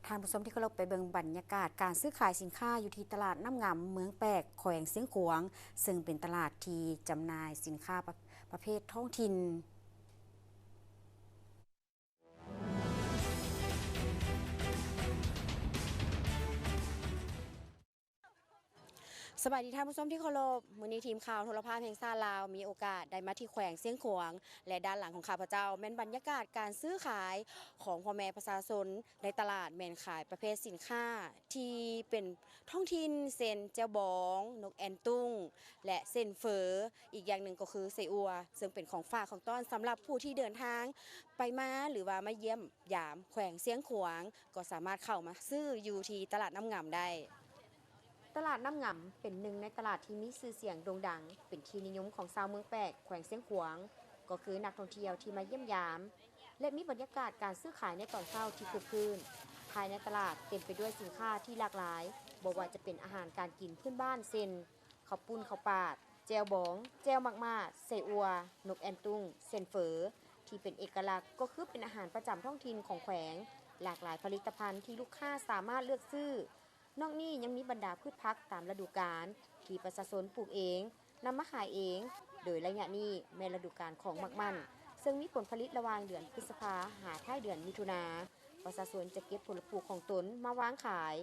ท่านผู้ชมที่เคารพไปเบิ่งบรรยากาศการซื้อขายสินค้าอยู่ที่ตลาดน้ำงำเมืองแปกแขวงเสียงขวางซึ่งเป็นตลาดที่จำหน่ายสินค้าประเภทท้องถิ่นสวัสดีท่านผู้ชมที่เคารพมื้อนี้ทีมข่าวโทรภาพแห่งชาติลาวมีโอกาสได้มาที่แขวงเสียงขวางและด้านหลังของข้าพเจ้าแม่นบรรยากาศการซื้อขายของพ่อแม่ประชาชนในตลาดแม่นขายประเภทสินค้าที่เป็นท้องถิ่นเช่นแจ่วบองนกแอ่นตุ้งและเส้นเฝออีกอย่างหนึ่งก็คือไส้อั่วซึ่งเป็นของฝากของต้อนสำหรับผู้ที่เดินทางไปมาหรือว่ามาเยี่ยมยามแขวงเสียงขวางก็สามารถเข้ามาซื้ออยู่ที่ตลาดน้ำงามได้ตลาดน้ำงำเป็นหนึ่งในตลาดที่มีชื่อเสียงโด่งดังเป็นที่นิยมของชาวเมืองแปกแขวงเสียงขวางก็คือนักท่องเที่ยวที่มาเยี่ยมยามและมีบรรยากาศการซื้อขายในตอนเช้าที่คึกคืนภายในตลาดเต็มไปด้วยสินค้าที่หลากหลายบ่ว่าจะเป็นอาหารการกินพื้นบ้านเช่นข้าวปุ้นข้าวปาดแจวบองแจวมักมาไส้อั่วนกแอ่นตุ้งเส้นเฝอที่เป็นเอกลักษณ์ก็คือเป็นอาหารประจำท้องถิ่นของแขวงหลากหลายผลิตภัณฑ์ที่ลูกค้าสามารถเลือกซื้อนอกนี้ยังมีบรรดาพืชพักตามฤดูกาลที่ประชาชนปลูกเองนำมาขายเองโดยระยะนี้แม่ฤดูกาลของมักมันซึ่งมีผลผลิตระหว่างเดือนพฤษภาหาท้ายเดือนมิถุนาประชาชนจะเก็บผลปลูกของตนมาวางขาย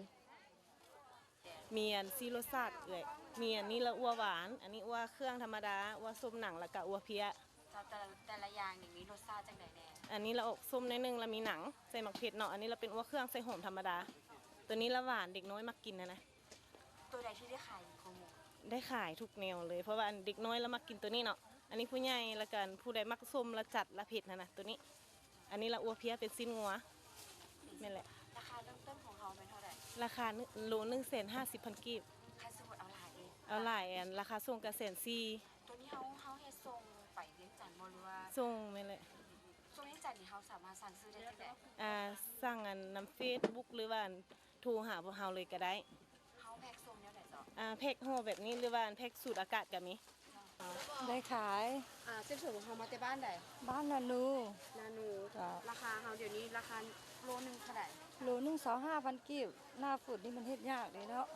มีอันซีรสชาติเลยมีอันนี้ละอัวหวานอันนี้อัวเครื่องธรรมดาอัวส้มหนังแล้วก็อัวเพี้ยแต่ละอย่างนี่มีรสชาติจังได๋แน่อันนี้ละอกส้มนิดนึงแล้วมีหนังใส่หมักเผ็ดเนาะอันนี้เราเป็นอัวเครื่องใส่หอมธรรมดาตัวนี้ละหวานเด็กน้อยมักกินนะตัวใดที่ได้ขายของหมูได้ขายทุกแนวเลยเพราะว่าเด็กน้อยแล้วมักกินตัวนี้เนาะอันนี้ผู้ใหญ่ละกันผู้ใดมักส้มละจัดละเผ็ดนะตัวนี้อันนี้ละอัวเพี้ยเป็นสิ้นงัวนี่แหละราคาเริ่มต้นของเขาเป็นเท่าไหร่ราคาโล150,000 กีบค่าสมุดเอาหลายเองเอาหลายอันราคาส่งกระ140,000ตัวนี้เขาเฮ็ดส่งไปเวียงจันทน์บ่หรือว่าส่งไม่เลยส่งเวียงจันทน์นี่เขาสามารถสั่งซื้อได้ที่ไหนสั่งอันนำเฟซบุ๊กหรือว่าโทรหาพวกเราเลยก็ได้เขาแพ็คส่งแนวไหนจ๊ะแพ็คห่อแบบนี้หรือว่าแพ็คสูตรอากาศก็มีได้ขายเส้นเผือกของเขามาแต่บ้านใดบ้านนานูราคาเขาเดี๋ยวนี้ราคาโลนึงเท่าไหร่โลนึง25,000 กีบหน้าฝนนี่มันเฮ็ดยากเลยเนาะ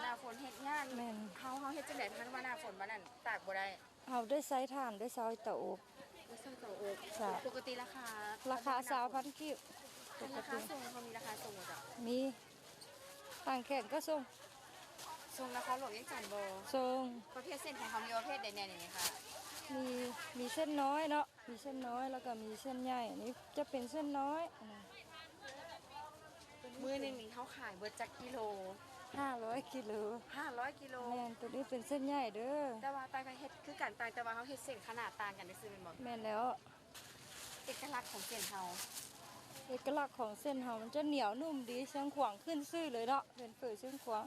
หน้าฝนเฮ็ดยากแม่นเขาเฮ็ดจังได๋ทันว่าหน้าฝนว่านั่นตากบ่ได้เอาได้ใช้ถ่านได้ซอยเตาอบไม่ใช่เตาอบปกติราคา20,000 กีบราคาส่งเขามีราคาส่งจ้ะมีต่างแขนก็ส่งแล้วเขาหลวงยังจันบ่ส่งประเภทเส้นของเขามีประเภทใดแน่นี่ค่ะมีมีเส้นน้อยเนาะมีเส้นน้อยแล้วก็มีเส้นใหญ่อันนี้จะเป็นเส้นน้อยมื้อนึงนี่เขาขายเบิดจักกิโล500 กิโล500 กิโลแม่นตัวนี้เป็นเส้นใหญ่เด้อแต่ว่าต่างกันเฮ็ดคือกันต่างแต่ว่าเขาเฮ็ดเส้นขนาดต่างกันได้ซื่อแม่นบ่แม่นแล้วเอกลักษณ์ของเส้นเขาเอกลักษณ์ของเส้นเฮามันจะเหนียวนุ่มดีเชียงขวางขึ้นซื่อเลยเนาะเป็นเฝอเชียงขวาง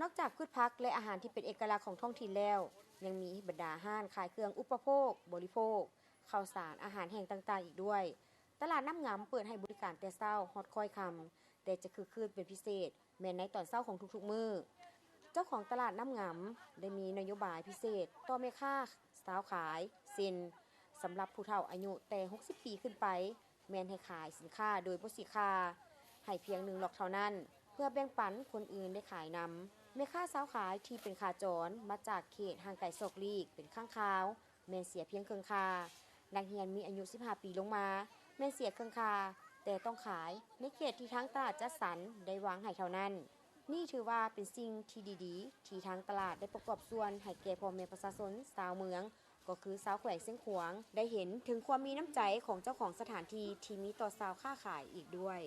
นอกจากพืชพักและอาหารที่เป็นเอกลักษณ์ของท้องถิ่นแล้วยังมีบรรดาห้านขายเครื่องอุปโภคบริโภคข้าวสารอาหารแห้งต่างๆอีกด้วยตลาดน้ำงำเปิดให้บริการแต่เช้าฮอดค่อยค่ำแต่จะคึกคืนเป็นพิเศษแม้ในตอนเช้าของทุกๆมื้อเจ้าของตลาดน้ำงำได้มีนโยบายพิเศษต่อแม่ค้าสาวขายเซ็นสำหรับผู้เฒ่าอายุแต่60 ปีขึ้นไปแม้นให้ขายสินค้าโดยบ่เสียค่าให้เพียง1 ล็อกเท่านั้นเพื่อแบ่งปันคนอื่นได้ขายนำแม่ค้าสาวขายที่เป็นขาจรมาจากเขตห่างไกลศอกลีกเป็นข้างคาวแม่นเสียเพียงครึ่งค่านักเรียนมีอายุ15 ปีลงมาแม่นเสียครึ่งค่าแต่ต้องขายในเขตที่ทางตลาดจัดสรรได้วางให้เท่านั้นนี่ถือว่าเป็นสิ่งที่ดีๆที่ทางตลาดได้ประกอบส่วนให้แก่พ่อแม่ประชาชนชาวเมืองก็คือชาวแขวงเสียงขวางได้เห็นถึงความมีน้ำใจของเจ้าของสถานที่ที่มีต่อชาวค้าขายอีกด้วย